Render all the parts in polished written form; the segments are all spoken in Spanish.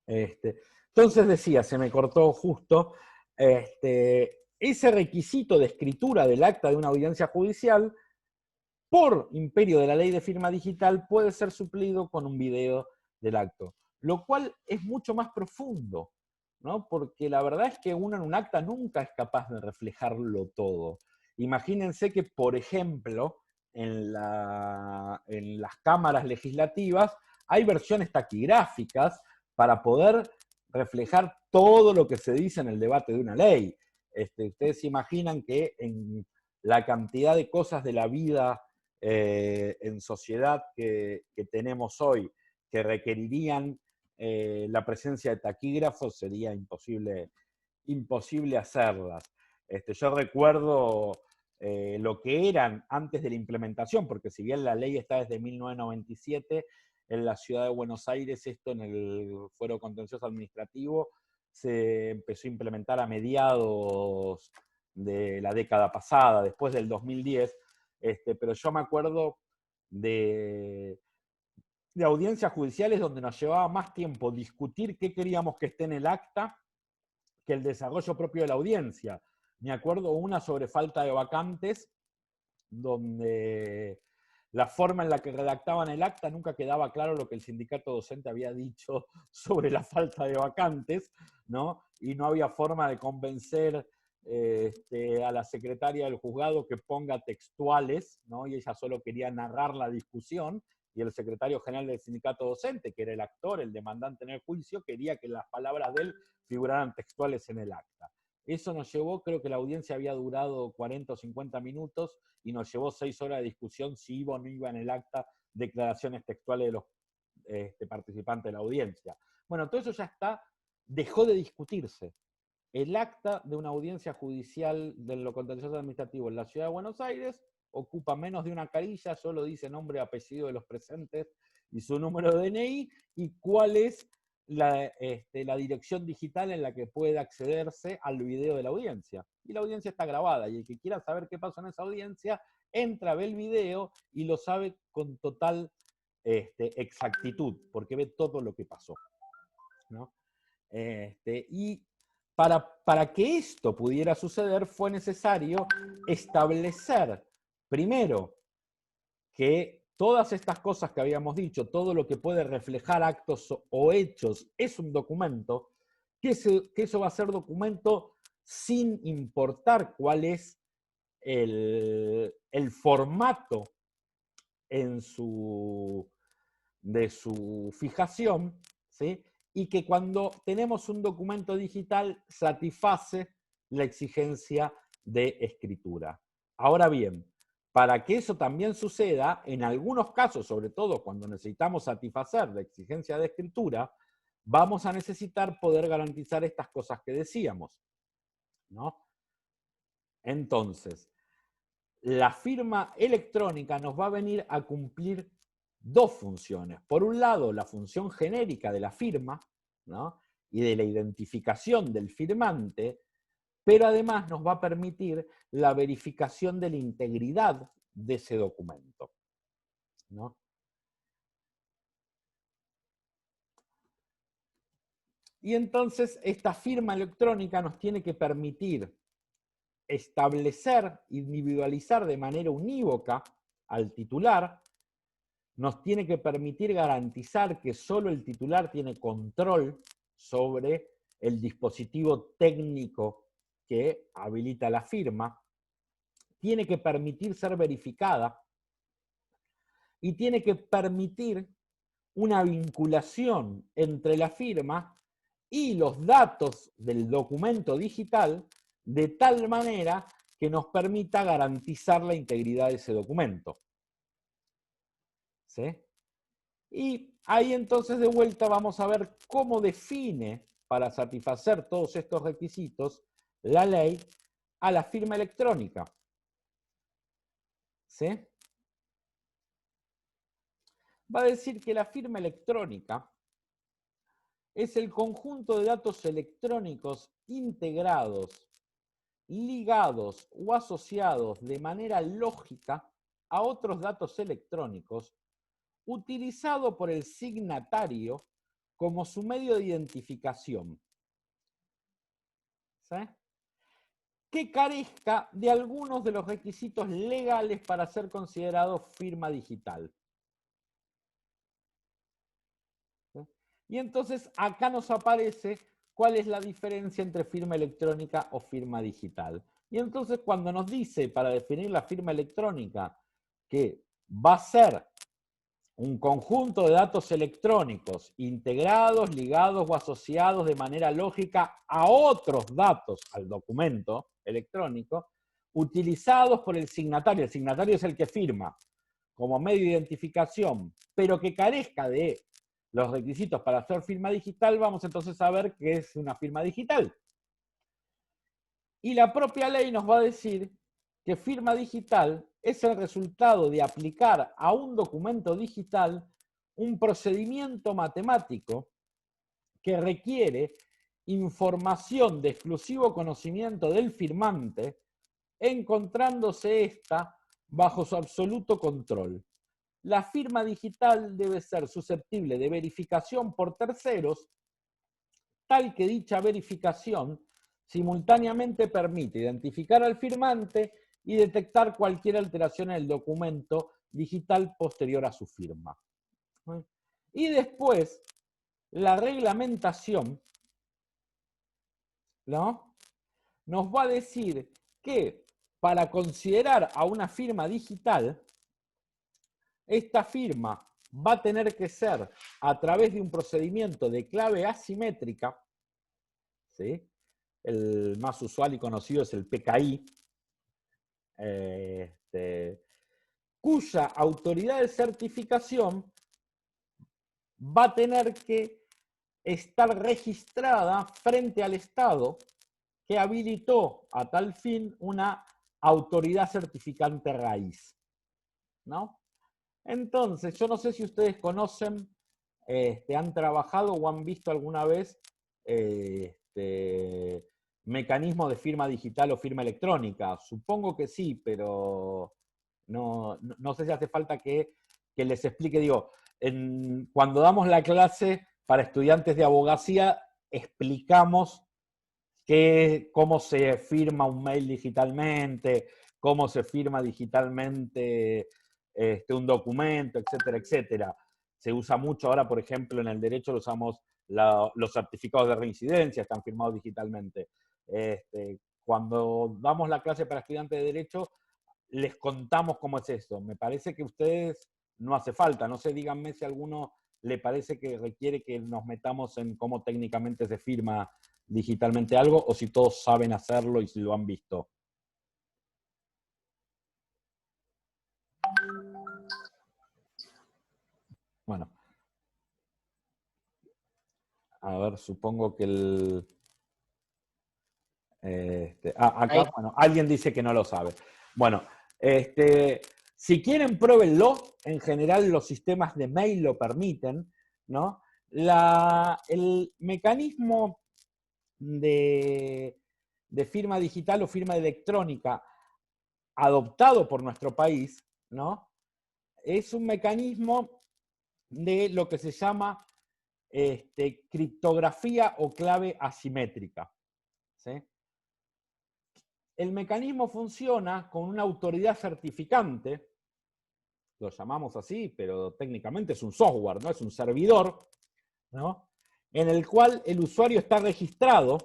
Entonces decía, se me cortó justo, ese requisito de escritura del acta de una audiencia judicial, por imperio de la ley de firma digital, puede ser suplido con un video del acto, lo cual es mucho más profundo, ¿no? Porque la verdad es que uno en un acta nunca es capaz de reflejarlo todo. Imagínense que, por ejemplo, en las cámaras legislativas hay versiones taquigráficas para poder reflejar todo lo que se dice en el debate de una ley. Ustedes se imaginan que en la cantidad de cosas de la vida en sociedad que tenemos hoy, que requerirían la presencia de taquígrafos, sería imposible hacerlas. Yo recuerdo lo que eran antes de la implementación, porque si bien la ley está desde 1997, en la ciudad de Buenos Aires, esto en el Fuero Contencioso Administrativo, se empezó a implementar a mediados de la década pasada, después del 2010, pero yo me acuerdo de, de audiencias judiciales donde nos llevaba más tiempo discutir qué queríamos que esté en el acta que el desarrollo propio de la audiencia. Me acuerdo una sobre falta de vacantes, donde la forma en la que redactaban el acta nunca quedaba claro lo que el sindicato docente había dicho sobre la falta de vacantes, ¿no? Y no había forma de convencer a la secretaria del juzgado que ponga textuales, ¿no? Y ella solo quería narrar la discusión, y el secretario general del sindicato docente, que era el actor, el demandante en el juicio, quería que las palabras de él figuraran textuales en el acta. Eso nos llevó, creo que la audiencia había durado 40 o 50 minutos y nos llevó 6 horas de discusión si iba o no iba en el acta declaraciones textuales de los participantes de la audiencia. Bueno, todo eso ya está, dejó de discutirse. El acta de una audiencia judicial de lo contencioso administrativo en la ciudad de Buenos Aires ocupa menos de una carilla, solo dice nombre y apellido de los presentes y su número de DNI y cuál es la dirección digital en la que puede accederse al video de la audiencia. Y la audiencia está grabada, y el que quiera saber qué pasó en esa audiencia, entra, ve el video y lo sabe con total exactitud, porque ve todo lo que pasó, ¿no? Y para que esto pudiera suceder fue necesario establecer, primero, que todas estas cosas que habíamos dicho, todo lo que puede reflejar actos o hechos, es un documento, que eso va a ser documento sin importar cuál es el formato de su fijación, ¿sí? Y que cuando tenemos un documento digital satisface la exigencia de escritura. Ahora bien, para que eso también suceda, en algunos casos, sobre todo cuando necesitamos satisfacer la exigencia de escritura, vamos a necesitar poder garantizar estas cosas que decíamos, ¿no? Entonces, la firma electrónica nos va a venir a cumplir dos funciones. Por un lado, la función genérica de la firma, ¿no? Y de la identificación del firmante, pero además nos va a permitir la verificación de la integridad de ese documento, ¿no? Y entonces esta firma electrónica nos tiene que permitir establecer, individualizar de manera unívoca al titular, nos tiene que permitir garantizar que solo el titular tiene control sobre el dispositivo técnico que habilita la firma, tiene que permitir ser verificada y tiene que permitir una vinculación entre la firma y los datos del documento digital de tal manera que nos permita garantizar la integridad de ese documento. ¿Sí? Y ahí entonces de vuelta vamos a ver cómo define, para satisfacer todos estos requisitos, la ley a la firma electrónica. ¿Sí? Va a decir que la firma electrónica es el conjunto de datos electrónicos integrados, ligados o asociados de manera lógica a otros datos electrónicos, utilizado por el signatario como su medio de identificación, ¿sí?, que carezca de algunos de los requisitos legales para ser considerado firma digital. ¿Sí? Y entonces acá nos aparece cuál es la diferencia entre firma electrónica o firma digital. Y entonces cuando nos dice, para definir la firma electrónica, que va a ser un conjunto de datos electrónicos integrados, ligados o asociados de manera lógica a otros datos, al documento electrónico, utilizados por el signatario. El signatario es el que firma como medio de identificación, pero que carezca de los requisitos para hacer firma digital, vamos entonces a ver qué es una firma digital. Y la propia ley nos va a decir que firma digital es el resultado de aplicar a un documento digital un procedimiento matemático que requiere información de exclusivo conocimiento del firmante, encontrándose ésta bajo su absoluto control. La firma digital debe ser susceptible de verificación por terceros, tal que dicha verificación simultáneamente permite identificar al firmante y detectar cualquier alteración en el documento digital posterior a su firma. Y después, la reglamentación, ¿no?, nos va a decir que para considerar a una firma digital, esta firma va a tener que ser a través de un procedimiento de clave asimétrica, ¿sí?, el más usual y conocido es el PKI, cuya autoridad de certificación va a tener que estar registrada frente al Estado que habilitó a tal fin una autoridad certificante raíz, ¿no? Entonces, yo no sé si ustedes conocen, han trabajado o han visto alguna vez mecanismos de firma digital o firma electrónica. Supongo que sí, pero no sé si hace falta que les explique. Digo, cuando damos la clase para estudiantes de abogacía, explicamos cómo se firma un mail digitalmente, cómo se firma digitalmente un documento, etcétera, etcétera. Se usa mucho ahora, por ejemplo, en el derecho lo usamos los certificados de reincidencia, están firmados digitalmente. Cuando damos la clase para estudiantes de derecho, les contamos cómo es eso. Me parece que ustedes no hace falta, no sé, díganme si a alguno le parece que requiere que nos metamos en cómo técnicamente se firma digitalmente algo, o si todos saben hacerlo y si lo han visto. Bueno. A ver, supongo que el... acá, bueno, alguien dice que no lo sabe. Bueno, si quieren, pruébenlo. En general, los sistemas de mail lo permiten, ¿no? El mecanismo de firma digital o firma electrónica adoptado por nuestro país, ¿no?, es un mecanismo de lo que se llama criptografía o clave asimétrica, ¿sí? El mecanismo funciona con una autoridad certificante, lo llamamos así, pero técnicamente es un software, no es un servidor, ¿no?, en el cual el usuario está registrado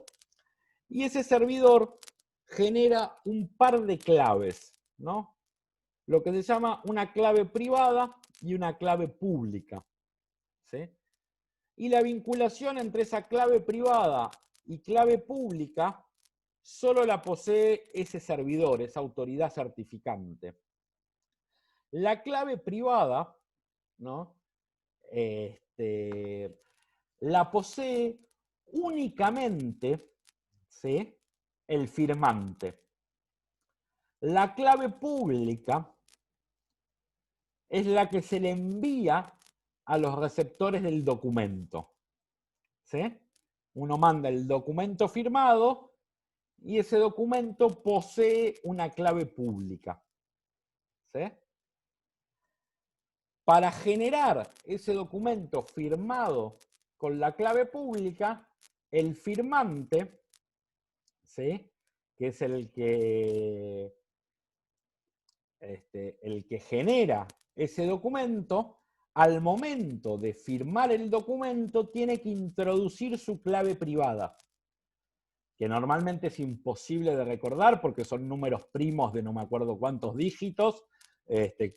y ese servidor genera un par de claves, ¿no?, lo que se llama una clave privada y una clave pública, ¿sí? Y la vinculación entre esa clave privada y clave pública solo la posee ese servidor, esa autoridad certificante. La clave privada, ¿no?, la posee únicamente, ¿sí?, el firmante. La clave pública es la que se le envía a los receptores del documento, ¿sí? Uno manda el documento firmado y ese documento posee una clave pública, ¿sí? Para generar ese documento firmado con la clave pública, el firmante, ¿sí?, que es el que genera ese documento, al momento de firmar el documento tiene que introducir su clave privada, que normalmente es imposible de recordar porque son números primos de no me acuerdo cuántos dígitos,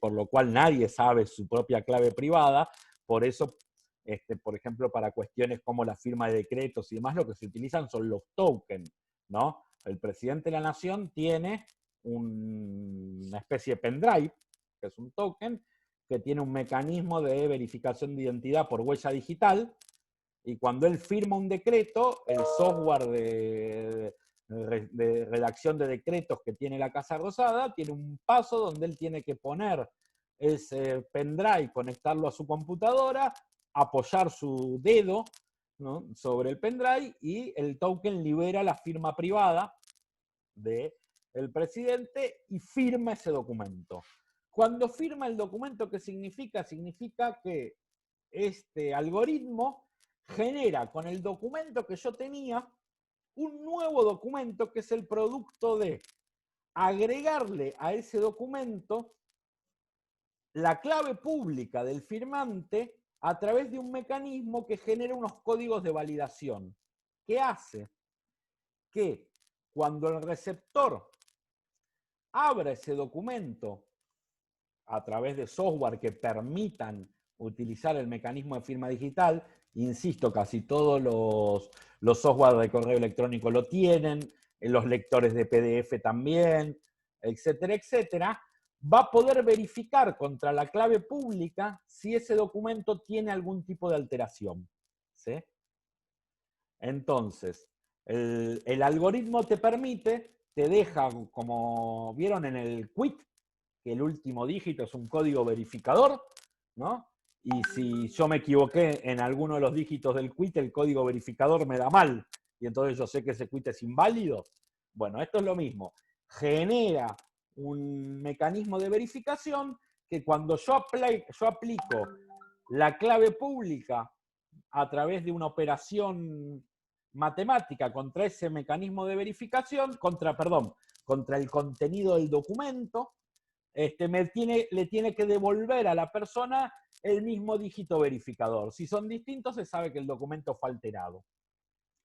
por lo cual nadie sabe su propia clave privada. Por eso, por ejemplo, para cuestiones como la firma de decretos y demás, lo que se utilizan son los tokens, ¿no? El presidente de la nación tiene una especie de pendrive, que es un token, que tiene un mecanismo de verificación de identidad por huella digital, y cuando él firma un decreto, el software de redacción de decretos que tiene la Casa Rosada tiene un paso donde él tiene que poner ese pendrive, conectarlo a su computadora, apoyar su dedo, ¿no?, sobre el pendrive, y el token libera la firma privada del presidente y firma ese documento. Cuando firma el documento, ¿qué significa? Significa que este algoritmo genera con el documento que yo tenía un nuevo documento que es el producto de agregarle a ese documento la clave pública del firmante a través de un mecanismo que genera unos códigos de validación, que hace que cuando el receptor abra ese documento a través de software que permitan utilizar el mecanismo de firma digital, insisto, casi todos los software de correo electrónico lo tienen, los lectores de PDF también, etcétera, etcétera, va a poder verificar contra la clave pública si ese documento tiene algún tipo de alteración, ¿sí? Entonces, el algoritmo te permite, te deja, como vieron en el quit, que el último dígito es un código verificador, ¿no? Y si yo me equivoqué en alguno de los dígitos del quit, el código verificador me da mal, y entonces yo sé que ese quit es inválido. Bueno, esto es lo mismo. Genera un mecanismo de verificación que cuando yo aplico la clave pública a través de una operación matemática contra ese mecanismo de verificación, contra el contenido del documento, le tiene que devolver a la persona el mismo dígito verificador. Si son distintos, se sabe que el documento fue alterado,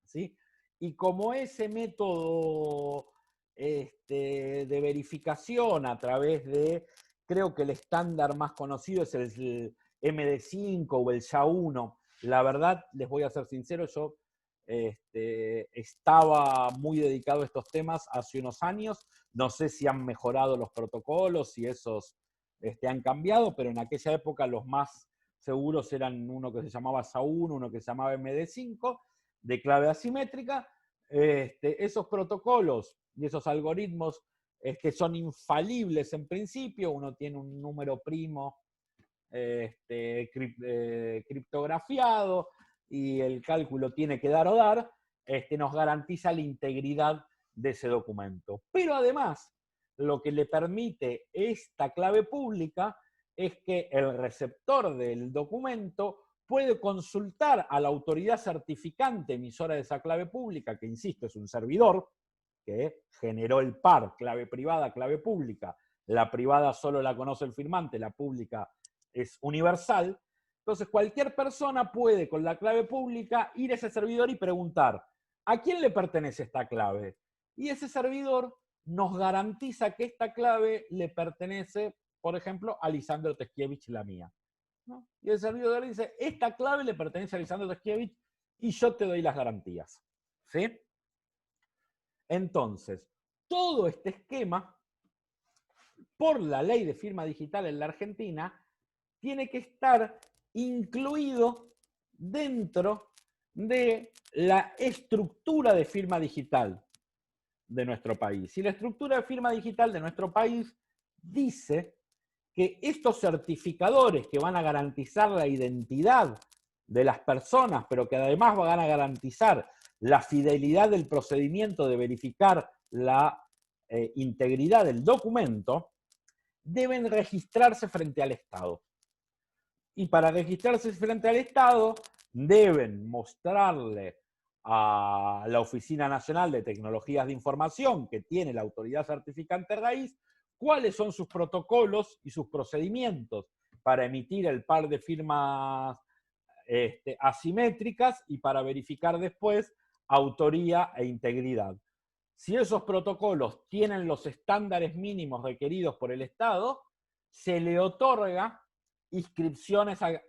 ¿sí? Y como ese método de verificación a través de, creo que el estándar más conocido es el MD5 o el SHA-1. La verdad, les voy a ser sincero, yo estaba muy dedicado a estos temas hace unos años. No sé si han mejorado los protocolos, si esos han cambiado, pero en aquella época los más seguros eran uno que se llamaba SHA-1, uno que se llamaba MD5, de clave asimétrica. Esos protocolos y esos algoritmos que son infalibles en principio, uno tiene un número primo criptografiado y el cálculo tiene que dar o dar, nos garantiza la integridad de ese documento. Pero además, lo que le permite esta clave pública es que el receptor del documento puede consultar a la autoridad certificante emisora de esa clave pública, que insisto, es un servidor que generó el par, clave privada, clave pública. La privada solo la conoce el firmante, la pública es universal. Entonces cualquier persona puede con la clave pública ir a ese servidor y preguntar, ¿a quién le pertenece esta clave? Y ese servidor nos garantiza que esta clave le pertenece, por ejemplo, a Lisandro Teskiewicz, la mía, ¿no? Y el servidor dice, esta clave le pertenece a Lisandro Teskiewicz y yo te doy las garantías, ¿sí? Entonces, todo este esquema, por la ley de firma digital en la Argentina, tiene que estar incluido dentro de la estructura de firma digital de nuestro país. Y la estructura de firma digital de nuestro país dice que estos certificadores que van a garantizar la identidad de las personas, pero que además van a garantizar la fidelidad del procedimiento de verificar la integridad del documento, deben registrarse frente al Estado. Y para registrarse frente al Estado deben mostrarle a la Oficina Nacional de Tecnologías de Información, que tiene la autoridad certificante raíz, cuáles son sus protocolos y sus procedimientos para emitir el par de firmas asimétricas y para verificar después autoría e integridad. Si esos protocolos tienen los estándares mínimos requeridos por el Estado, se le otorga inscripciones a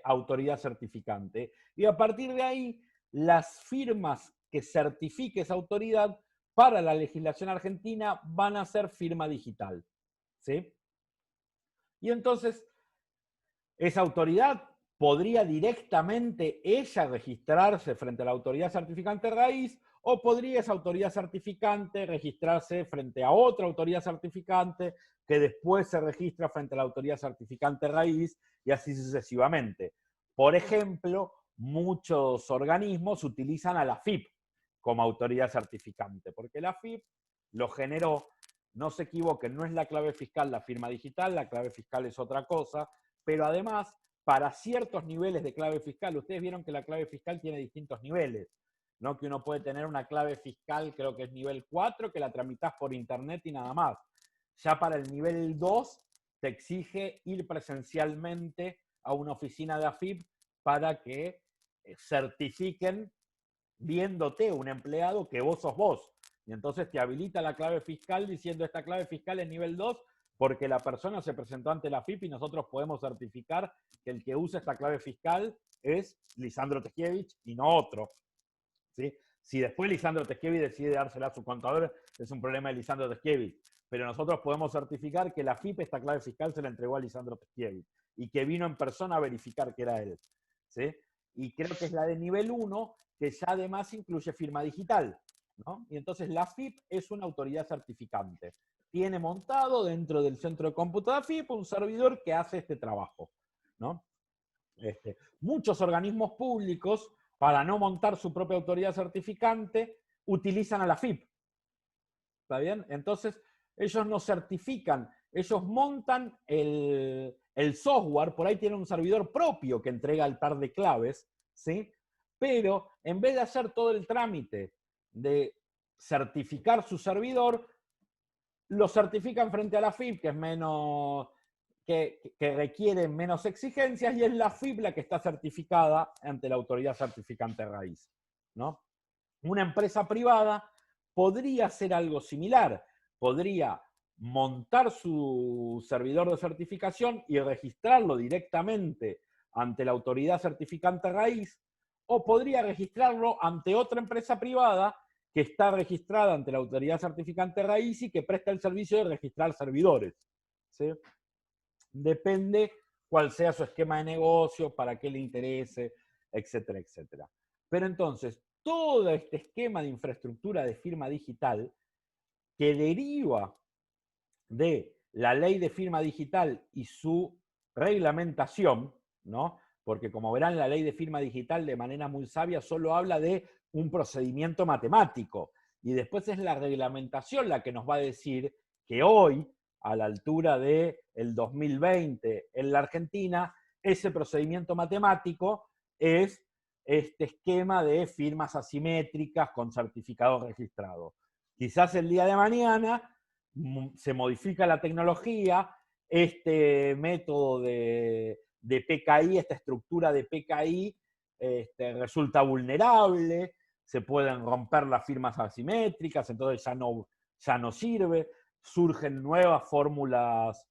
autoridad certificante. Y a partir de ahí, las firmas que certifique esa autoridad para la legislación argentina van a ser firma digital. ¿Sí? Y entonces, esa autoridad podría directamente ella registrarse frente a la autoridad certificante raíz, o podría esa autoridad certificante registrarse frente a otra autoridad certificante que después se registra frente a la autoridad certificante raíz, y así sucesivamente. Por ejemplo, muchos organismos utilizan a la AFIP como autoridad certificante, porque la AFIP lo generó, no se equivoquen, no es la clave fiscal la firma digital, la clave fiscal es otra cosa, pero además, para ciertos niveles de clave fiscal, ustedes vieron que la clave fiscal tiene distintos niveles, ¿no? Que uno puede tener una clave fiscal, creo que es nivel 4, que la tramitas por internet y nada más. Ya para el nivel 2, te exige ir presencialmente a una oficina de AFIP para que certifiquen, viéndote un empleado, que vos sos vos. Y entonces te habilita la clave fiscal diciendo esta clave fiscal es nivel 2 porque la persona se presentó ante la AFIP y nosotros podemos certificar que el que usa esta clave fiscal es Lisandro Teskiewicz y no otro. ¿Sí? Si después Lisandro Teskiewicz decide dársela a su contador, es un problema de Lisandro Teskiewicz. Pero nosotros podemos certificar que la AFIP esta clave fiscal se la entregó a Lisandro Teskiewicz y que vino en persona a verificar que era él. ¿Sí? Y creo que es la de nivel 1, que ya además incluye firma digital, ¿no? Y entonces la AFIP es una autoridad certificante. Tiene montado dentro del centro de cómputo de AFIP un servidor que hace este trabajo, ¿no? Muchos organismos públicos, para no montar su propia autoridad certificante, utilizan a la AFIP. ¿Está bien? Entonces, ellos no certifican, ellos montan el software, por ahí tienen un servidor propio que entrega el par de claves, ¿sí? Pero en vez de hacer todo el trámite de certificar su servidor, lo certifican frente a la AFIP, que es menos, que requiere menos exigencias, y es la AFIP la que está certificada ante la autoridad certificante raíz, ¿no? Una empresa privada podría hacer algo similar, podría montar su servidor de certificación y registrarlo directamente ante la autoridad certificante raíz, o podría registrarlo ante otra empresa privada que está registrada ante la autoridad certificante raíz y que presta el servicio de registrar servidores. ¿Sí? Depende cuál sea su esquema de negocio, para qué le interese, etcétera, etcétera. Pero entonces, todo este esquema de infraestructura de firma digital que deriva de la ley de firma digital y su reglamentación, ¿no? Porque como verán, la ley de firma digital de manera muy sabia solo habla de un procedimiento matemático, y después es la reglamentación la que nos va a decir que hoy, a la altura del 2020 en la Argentina, ese procedimiento matemático es este esquema de firmas asimétricas con certificado registrado. Quizás el día de mañana se modifica la tecnología, este método de PKI, esta estructura de PKI, resulta vulnerable, se pueden romper las firmas asimétricas, entonces ya no sirve, surgen nuevas fórmulas,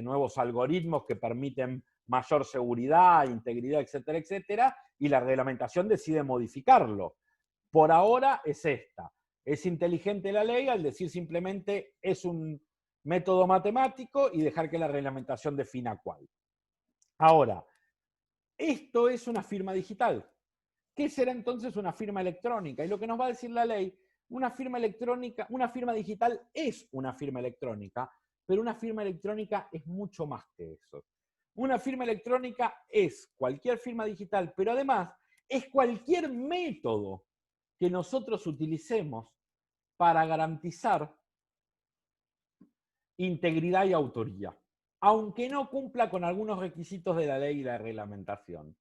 nuevos algoritmos que permiten mayor seguridad, integridad, etcétera, etcétera, y la reglamentación decide modificarlo. Por ahora es esta. Es inteligente la ley al decir simplemente es un método matemático y dejar que la reglamentación defina cuál. Ahora, esto es una firma digital. ¿Qué será entonces una firma electrónica? Y lo que nos va a decir la ley, una firma electrónica, una firma digital es una firma electrónica, pero una firma electrónica es mucho más que eso. Una firma electrónica es cualquier firma digital, pero además es cualquier método que nosotros utilicemos para garantizar integridad y autoría, aunque no cumpla con algunos requisitos de la ley y la reglamentación.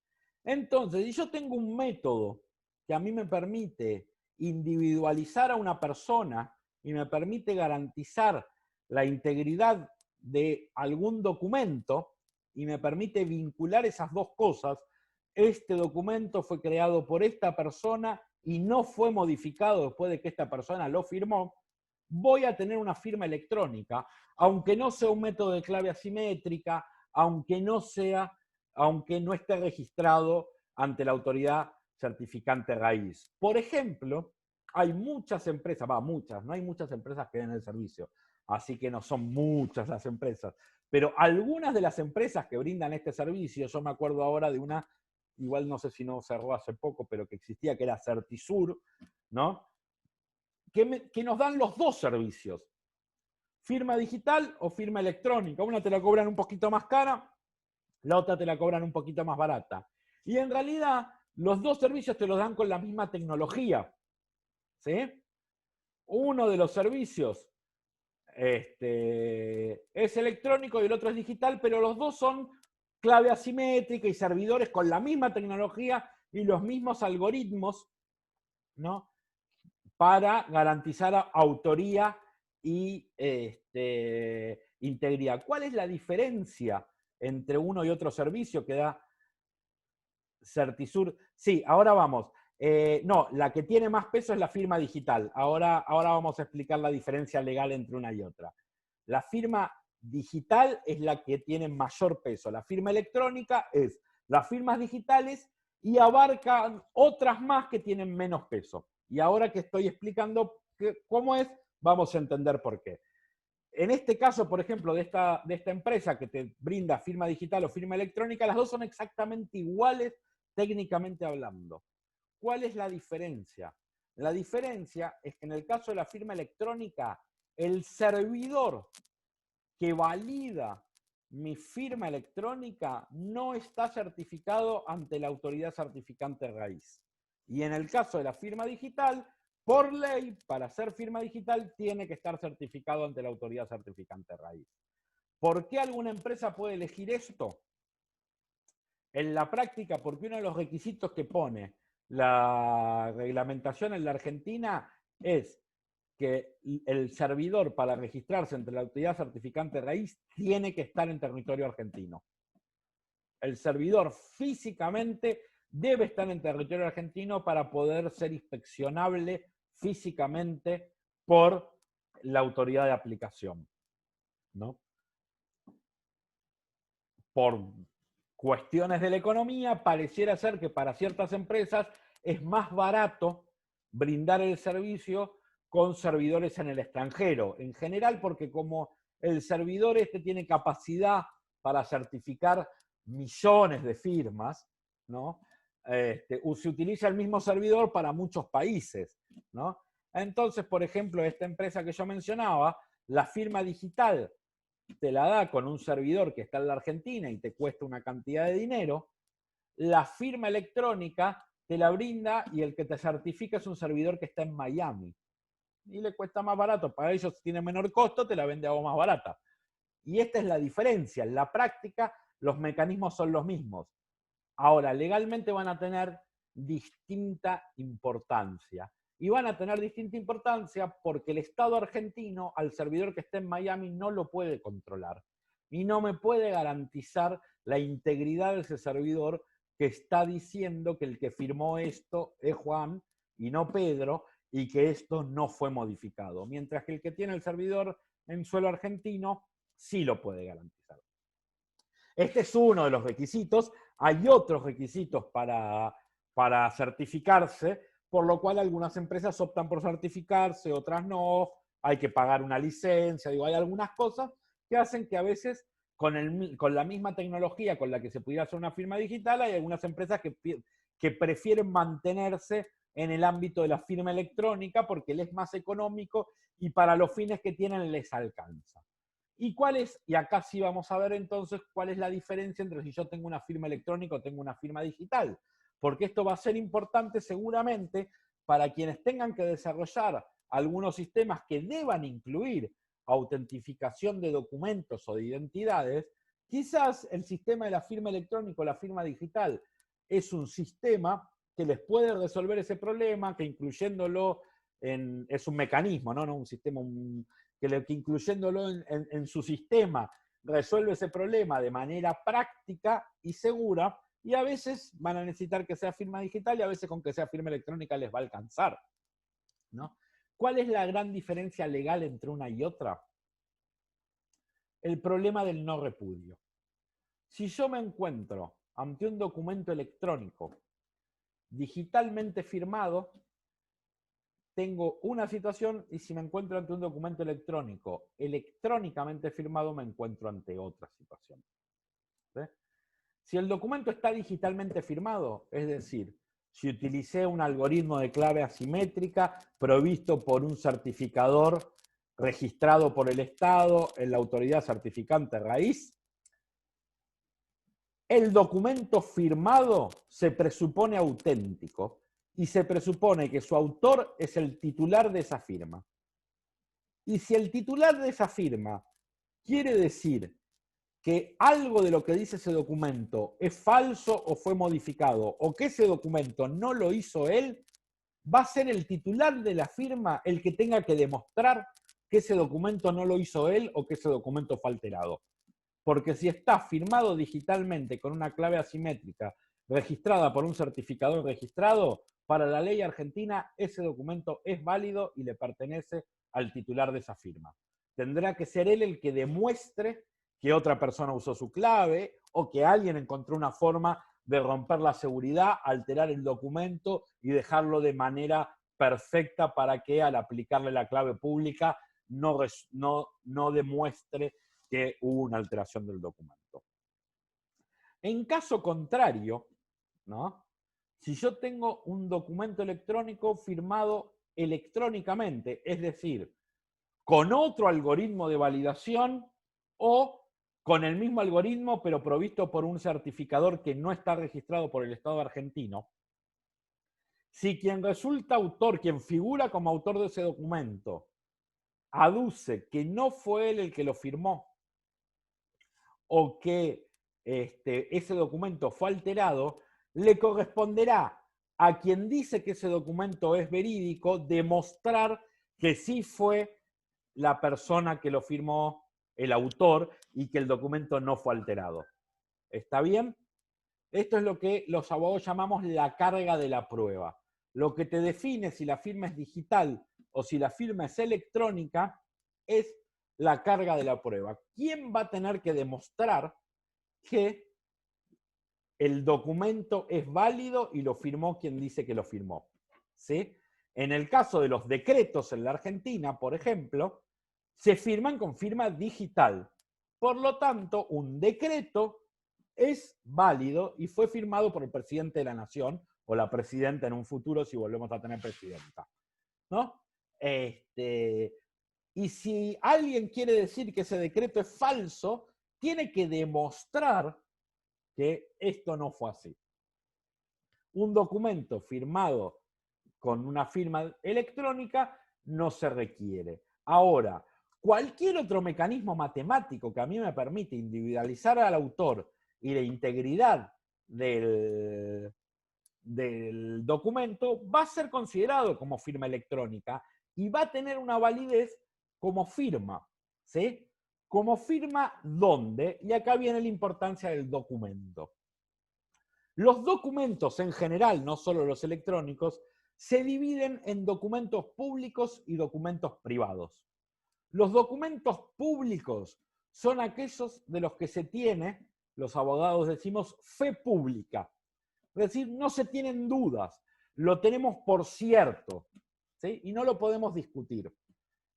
Entonces, si yo tengo un método que a mí me permite individualizar a una persona y me permite garantizar la integridad de algún documento y me permite vincular esas dos cosas, este documento fue creado por esta persona y no fue modificado después de que esta persona lo firmó, voy a tener una firma electrónica, aunque no sea un método de clave asimétrica, aunque no esté registrado ante la autoridad certificante raíz. Por ejemplo, hay muchas empresas, no hay muchas empresas que den el servicio, así que no son muchas las empresas, pero algunas de las empresas que brindan este servicio, yo me acuerdo ahora de una, igual no sé si no cerró hace poco, pero que existía, que era Certisur, ¿no? Que nos dan los dos servicios, firma digital o firma electrónica. Una te la cobran un poquito más cara, la otra te la cobran un poquito más barata. Y en realidad, los dos servicios te los dan con la misma tecnología. ¿Sí? Uno de los servicios es electrónico y el otro es digital, pero los dos son clave asimétrica y servidores con la misma tecnología y los mismos algoritmos, ¿no? Para garantizar autoría y integridad. ¿Cuál es la diferencia entre uno y otro servicio que da Certisur? Sí, ahora vamos. No, la que tiene más peso es la firma digital. Ahora vamos a explicar la diferencia legal entre una y otra. La firma digital es la que tiene mayor peso. La firma electrónica es las firmas digitales y abarcan otras más que tienen menos peso. Y ahora que estoy explicando cómo es, vamos a entender por qué. En este caso, por ejemplo, de esta empresa que te brinda firma digital o firma electrónica, las dos son exactamente iguales técnicamente hablando. ¿Cuál es la diferencia? La diferencia es que en el caso de la firma electrónica, el servidor que valida mi firma electrónica no está certificado ante la autoridad certificante raíz. Y en el caso de la firma digital, por ley, para ser firma digital, tiene que estar certificado ante la autoridad certificante raíz. ¿Por qué alguna empresa puede elegir esto? En la práctica, porque uno de los requisitos que pone la reglamentación en la Argentina es que el servidor para registrarse entre la autoridad certificante raíz tiene que estar en territorio argentino. El servidor físicamente debe estar en territorio argentino para poder ser inspeccionable físicamente por la autoridad de aplicación, ¿no? Por cuestiones de la economía, pareciera ser que para ciertas empresas es más barato brindar el servicio con servidores en el extranjero. En general, porque como el servidor tiene capacidad para certificar millones de firmas, ¿no? Se utiliza el mismo servidor para muchos países, ¿no? Entonces, por ejemplo, esta empresa que yo mencionaba, la firma digital te la da con un servidor que está en la Argentina y te cuesta una cantidad de dinero, la firma electrónica te la brinda y el que te certifica es un servidor que está en Miami. Y le cuesta más barato, para ellos tiene menor costo, te la vende a vos más barata. Y esta es la diferencia. En la práctica, los mecanismos son los mismos. Ahora, legalmente van a tener distinta importancia. Y van a tener distinta importancia porque el Estado argentino, al servidor que esté en Miami, no lo puede controlar. Y no me puede garantizar la integridad de ese servidor que está diciendo que el que firmó esto es Juan y no Pedro, y que esto no fue modificado. Mientras que el que tiene el servidor en suelo argentino sí lo puede garantizar. Este es uno de los requisitos. Hay otros requisitos para certificarse, por lo cual algunas empresas optan por certificarse, otras no. Hay que pagar una licencia. Digo, hay algunas cosas que hacen que a veces con la misma tecnología con la que se pudiera hacer una firma digital, hay algunas empresas que prefieren mantenerse en el ámbito de la firma electrónica porque les es más económico y para los fines que tienen les alcanza. Y acá sí vamos a ver entonces cuál es la diferencia entre si yo tengo una firma electrónica o tengo una firma digital, porque esto va a ser importante seguramente para quienes tengan que desarrollar algunos sistemas que deban incluir autentificación de documentos o de identidades. Quizás el sistema de la firma electrónica o la firma digital es un sistema que les puede resolver ese problema, que incluyéndolo es un mecanismo, no un sistema, que incluyéndolo en su sistema resuelve ese problema de manera práctica y segura, y a veces van a necesitar que sea firma digital y a veces con que sea firma electrónica les va a alcanzar, ¿no? ¿Cuál es la gran diferencia legal entre una y otra? El problema del no repudio. Si yo me encuentro ante un documento electrónico digitalmente firmado, tengo una situación, y si me encuentro ante un documento electrónico electrónicamente firmado, me encuentro ante otra situación. ¿Sí? Si el documento está digitalmente firmado, es decir, si utilicé un algoritmo de clave asimétrica provisto por un certificador registrado por el Estado en la autoridad certificante raíz, el documento firmado se presupone auténtico y se presupone que su autor es el titular de esa firma. Y si el titular de esa firma quiere decir que algo de lo que dice ese documento es falso o fue modificado, o que ese documento no lo hizo él, va a ser el titular de la firma el que tenga que demostrar que ese documento no lo hizo él o que ese documento fue alterado. Porque si está firmado digitalmente con una clave asimétrica registrada por un certificador registrado, para la ley argentina ese documento es válido y le pertenece al titular de esa firma. Tendrá que ser él el que demuestre que otra persona usó su clave o que alguien encontró una forma de romper la seguridad, alterar el documento y dejarlo de manera perfecta para que al aplicarle la clave pública no demuestre que hubo una alteración del documento. En caso contrario, ¿no? Si yo tengo un documento electrónico firmado electrónicamente, es decir, con otro algoritmo de validación o con el mismo algoritmo pero provisto por un certificador que no está registrado por el Estado argentino, si quien resulta autor, quien figura como autor de ese documento, aduce que no fue él el que lo firmó o que ese documento fue alterado, le corresponderá a quien dice que ese documento es verídico demostrar que sí fue la persona que lo firmó, el autor, y que el documento no fue alterado. ¿Está bien? Esto es lo que los abogados llamamos la carga de la prueba. Lo que te define si la firma es digital o si la firma es electrónica es la carga de la prueba. ¿Quién va a tener que demostrar que el documento es válido y lo firmó quien dice que lo firmó? ¿Sí? En el caso de los decretos en la Argentina, por ejemplo, se firman con firma digital. Por lo tanto, un decreto es válido y fue firmado por el presidente de la Nación o la presidenta en un futuro si volvemos a tener presidenta, ¿no? Y si alguien quiere decir que ese decreto es falso, tiene que demostrar que esto no fue así. Un documento firmado con una firma electrónica no se requiere. Ahora, cualquier otro mecanismo matemático que a mí me permite individualizar al autor y la integridad del documento va a ser considerado como firma electrónica y va a tener una validez como firma. ¿Sí? Como firma, ¿dónde? Y acá viene la importancia del documento. Los documentos en general, no solo los electrónicos, se dividen en documentos públicos y documentos privados. Los documentos públicos son aquellos de los que se tiene, los abogados decimos, fe pública. Es decir, no se tienen dudas, lo tenemos por cierto, ¿sí? Y no lo podemos discutir.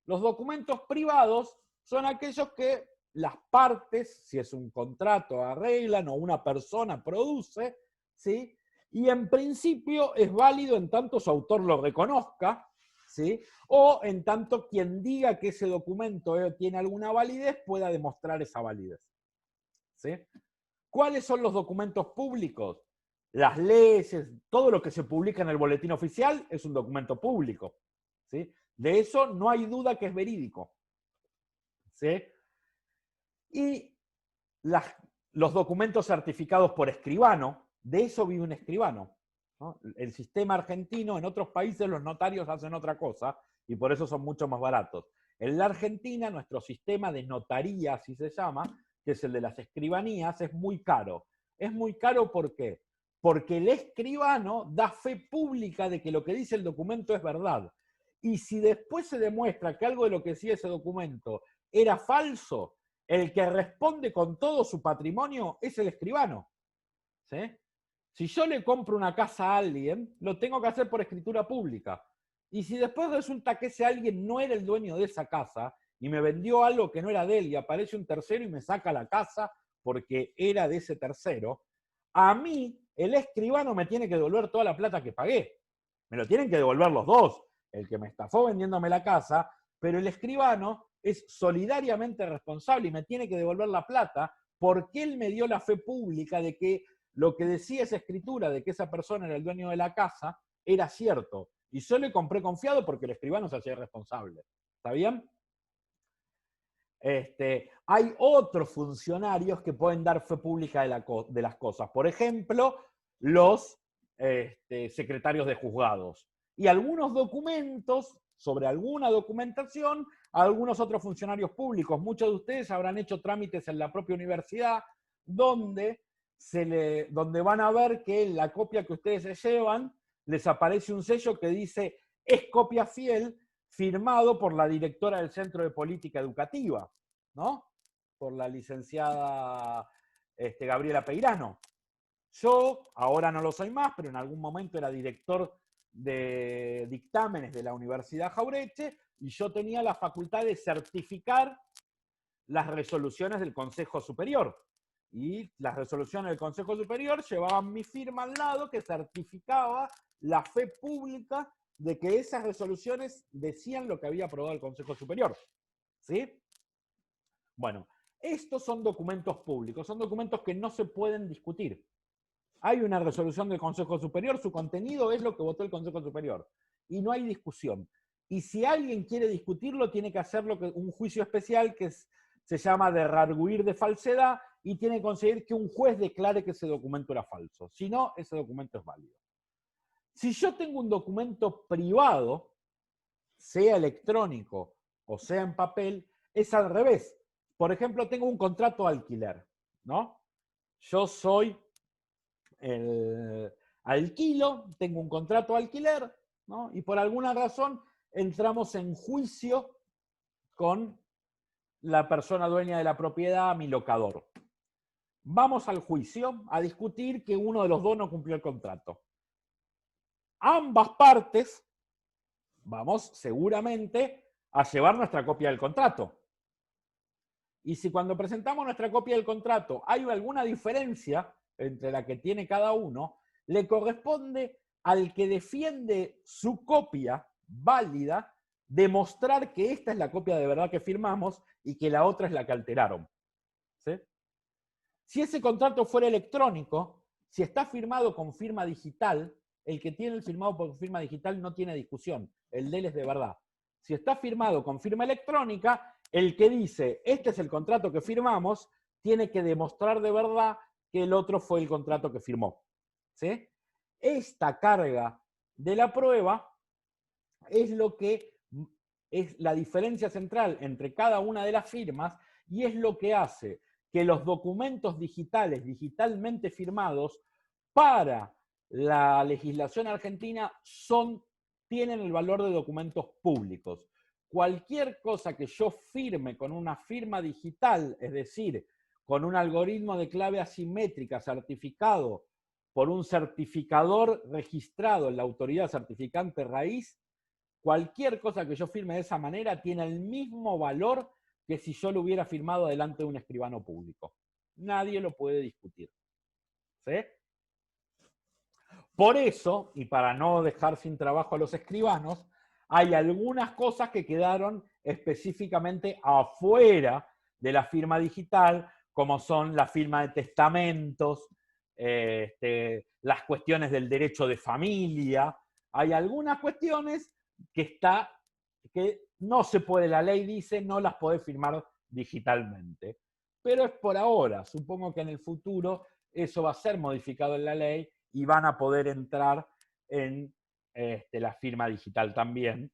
Los documentos privados son aquellos que las partes, si es un contrato, arreglan o una persona produce, ¿sí? Y en principio es válido en tanto su autor lo reconozca, ¿sí? O en tanto quien diga que ese documento tiene alguna validez pueda demostrar esa validez, ¿sí? ¿Cuáles son los documentos públicos? Las leyes, todo lo que se publica en el boletín oficial es un documento público, ¿sí? De eso no hay duda que es verídico, ¿sí? Y los documentos certificados por escribano, De eso vive un escribano, ¿no? El sistema argentino, en otros países los notarios hacen otra cosa y por eso son mucho más baratos. En la Argentina, nuestro sistema de notaría, así se llama, que es el de las escribanías, es muy caro. Es muy caro, ¿por qué? Porque el escribano da fe pública de que lo que dice el documento es verdad. Y si después se demuestra que algo de lo que decía ese documento era falso, el que responde con todo su patrimonio es el escribano. ¿Sí? Si yo le compro una casa a alguien, lo tengo que hacer por escritura pública. Y si después resulta que ese alguien no era el dueño de esa casa y me vendió algo que no era de él y aparece un tercero y me saca la casa porque era de ese tercero, a mí el escribano me tiene que devolver toda la plata que pagué. Me lo tienen que devolver los dos, el que me estafó vendiéndome la casa, pero el escribano es solidariamente responsable y me tiene que devolver la plata porque él me dio la fe pública de que lo que decía esa escritura de que esa persona era el dueño de la casa era cierto. Y yo le compré confiado porque el escribano se hacía responsable. ¿Está bien? Hay otros funcionarios que pueden dar fe pública de las cosas. Por ejemplo, los secretarios de juzgados. Y algunos documentos sobre alguna documentación a algunos otros funcionarios públicos. Muchos de ustedes habrán hecho trámites en la propia universidad donde van a ver que en la copia que ustedes se llevan les aparece un sello que dice es copia fiel, firmado por la directora del Centro de Política Educativa, ¿no? Por la licenciada Gabriela Peirano. Yo ahora no lo soy más, pero en algún momento era director de dictámenes de la Universidad Jauretche y yo tenía la facultad de certificar las resoluciones del Consejo Superior. Y las resoluciones del Consejo Superior llevaban mi firma al lado que certificaba la fe pública de que esas resoluciones decían lo que había aprobado el Consejo Superior. ¿Sí? Bueno, estos son documentos públicos, son documentos que no se pueden discutir. Hay una resolución del Consejo Superior, su contenido es lo que votó el Consejo Superior. Y no hay discusión. Y si alguien quiere discutirlo, tiene que hacerlo un juicio especial que se llama de reargüir de falsedad y tiene que conseguir que un juez declare que ese documento era falso. Si no, ese documento es válido. Si yo tengo un documento privado, sea electrónico o sea en papel, es al revés. Por ejemplo, tengo un contrato de alquiler, ¿no? Yo soy el alquilo, tengo un contrato de alquiler, ¿no? Y por alguna razón entramos en juicio con la persona dueña de la propiedad, mi locador. Vamos al juicio a discutir que uno de los dos no cumplió el contrato. Ambas partes vamos seguramente a llevar nuestra copia del contrato. Y si cuando presentamos nuestra copia del contrato hay alguna diferencia entre la que tiene cada uno, le corresponde al que defiende su copia válida demostrar que esta es la copia de verdad que firmamos y que la otra es la que alteraron. ¿Sí? Si ese contrato fuera electrónico, si está firmado con firma digital, el que tiene el firmado por firma digital no tiene discusión, el de él es de verdad. Si está firmado con firma electrónica, el que dice, este es el contrato que firmamos, tiene que demostrar de verdad que el otro fue el contrato que firmó. ¿Sí? Esta carga de la prueba es lo que es la diferencia central entre cada una de las firmas y es lo que hace que los documentos digitales, digitalmente firmados, para la legislación argentina tienen el valor de documentos públicos. Cualquier cosa que yo firme con una firma digital, es decir, con un algoritmo de clave asimétrica certificado por un certificador registrado en la autoridad certificante raíz, cualquier cosa que yo firme de esa manera tiene el mismo valor que si yo lo hubiera firmado delante de un escribano público. Nadie lo puede discutir. ¿Sí? Por eso, y para no dejar sin trabajo a los escribanos, hay algunas cosas que quedaron específicamente afuera de la firma digital, como son la firma de testamentos, las cuestiones del derecho de familia. Hay algunas cuestiones que no se puede, la ley dice, no las podés firmar digitalmente. Pero es por ahora. Supongo que en el futuro eso va a ser modificado en la ley y van a poder entrar en la firma digital también.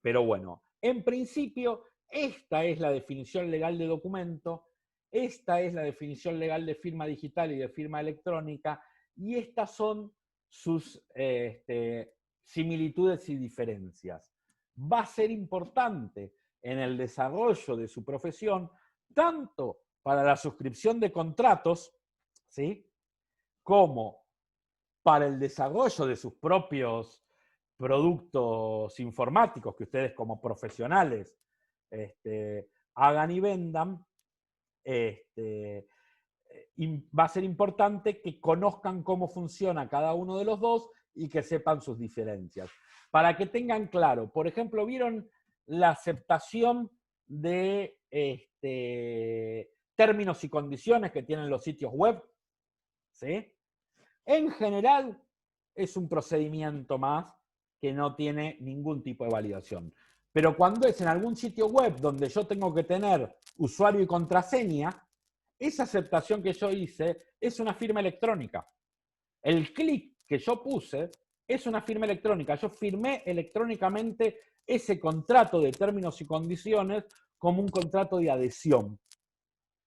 Pero bueno, en principio, esta es la definición legal de documento, esta es la definición legal de firma digital y de firma electrónica, y estas son sus similitudes y diferencias. Va a ser importante en el desarrollo de su profesión, tanto para la suscripción de contratos, ¿sí?, como para el desarrollo de sus propios productos informáticos que ustedes como profesionales hagan y vendan. Va a ser importante que conozcan cómo funciona cada uno de los dos y que sepan sus diferencias. Para que tengan claro, por ejemplo, ¿vieron la aceptación de términos y condiciones que tienen los sitios web? ¿Sí? En general, es un procedimiento más que no tiene ningún tipo de validación. Pero cuando es en algún sitio web donde yo tengo que tener usuario y contraseña, esa aceptación que yo hice es una firma electrónica. El clic que yo puse es una firma electrónica. Yo firmé electrónicamente ese contrato de términos y condiciones como un contrato de adhesión.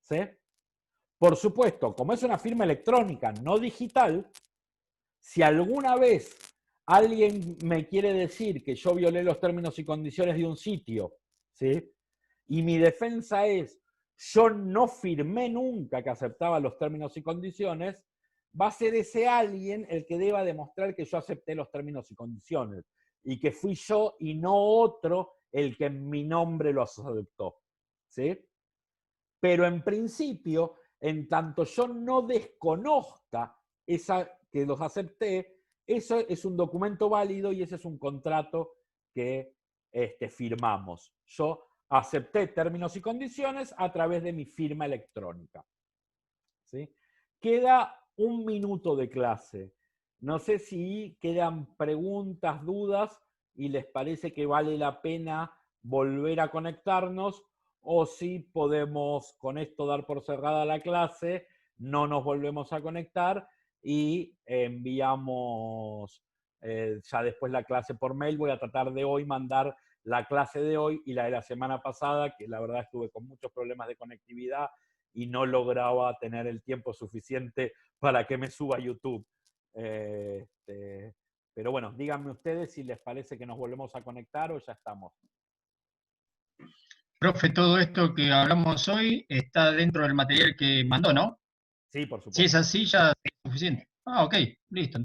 ¿Sí? Por supuesto, como es una firma electrónica, no digital, si alguna vez alguien me quiere decir que yo violé los términos y condiciones de un sitio, ¿sí?, y mi defensa es, yo no firmé nunca que aceptaba los términos y condiciones, va a ser ese alguien el que deba demostrar que yo acepté los términos y condiciones, y que fui yo y no otro el que en mi nombre los aceptó, ¿sí? Pero en principio, en tanto yo no desconozca que los acepté, eso es un documento válido y ese es un contrato que firmamos. Yo acepté términos y condiciones a través de mi firma electrónica. ¿Sí? Queda un minuto de clase. No sé si quedan preguntas, dudas, y les parece que vale la pena volver a conectarnos, o si podemos con esto dar por cerrada la clase, no nos volvemos a conectar y enviamos ya después la clase por mail. Voy a tratar de hoy mandar la clase de hoy y la de la semana pasada, que la verdad estuve con muchos problemas de conectividad y no lograba tener el tiempo suficiente para que me suba a YouTube. Pero bueno, díganme ustedes si les parece que nos volvemos a conectar o ya estamos. Profe, todo esto que hablamos hoy está dentro del material que mandó, ¿no? Sí, por supuesto. Si es así, ya es suficiente. Ah, ok, listo.